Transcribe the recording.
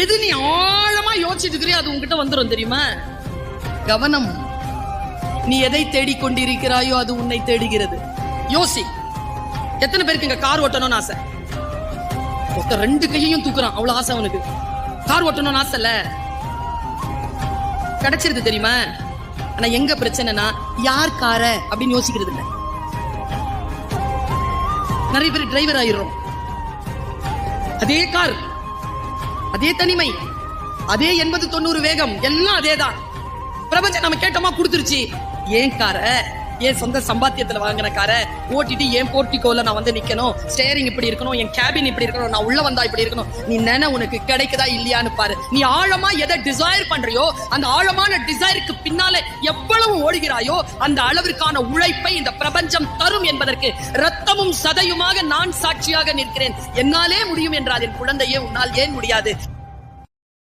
எது நீ ஆழமா யோசிச்சுட்டு இருக்கிறியோ அது உன்கிட்ட வந்துடும் தெரியுமா? கவனம். நீ எதை தேடிக்கொண்டிருக்கிறாயோ அது உன்னை தேடுகிறது. யோசி. எத்தனை பேருக்கு இங்க கார் ஓட்டணும்னு ஆசை? ஒருத்தர் 2 கையையும் தூக்குறான், அவ்வளவு ஆசை அவனுக்கு. கார் ஓட்டணும்னு ஆசை இல்ல, கிடைச்சிருது தெரியுமா? ஆனா எங்க பிரச்சனைனா யார் கார அப்படின்னு யோசிக்கிறது இல்ல. நிறைய பேர் டிரைவர் ஆயிடுறோம். அதே கார், அதே தனிமை, அதே 80-90 வேகம், எல்லாம் அதேதான். பிரபஞ்சம் நம்ம கேட்டோமா கொடுத்துருச்சு. ஏன் கார, ஏன் சொந்த சம்பாத்தியத்துல வாங்கின கார ஓட்டிட்டு ஏன் போர்ட்டிகோல நான் வந்து நிக்கணும், ஸ்டேரிங் இப்படி இருக்கணும், என் கேபின் இப்படி இருக்கணும், நான் உள்ள வந்தா இப்படி இருக்கணும். நீ நினை உனக்கு கிடைக்குதா இல்லையான்னு பாரு. நீ ஆழமா எதை டிசைர் பண்றியோ அந்த ஆழமான டிசைருக்கு பின்னாலே எவ்வளவு ஓடுகிறாயோ அந்த அளவிற்கான உழைப்பை இந்த பிரபஞ்சம் தரும் என்பதற்கு ரத்தமும் சதையுமாக நான் சாட்சியாக நிற்கிறேன். என்னாலே முடியும் என்றால் என் குழந்தையே உன்னால் ஏன் முடியாது?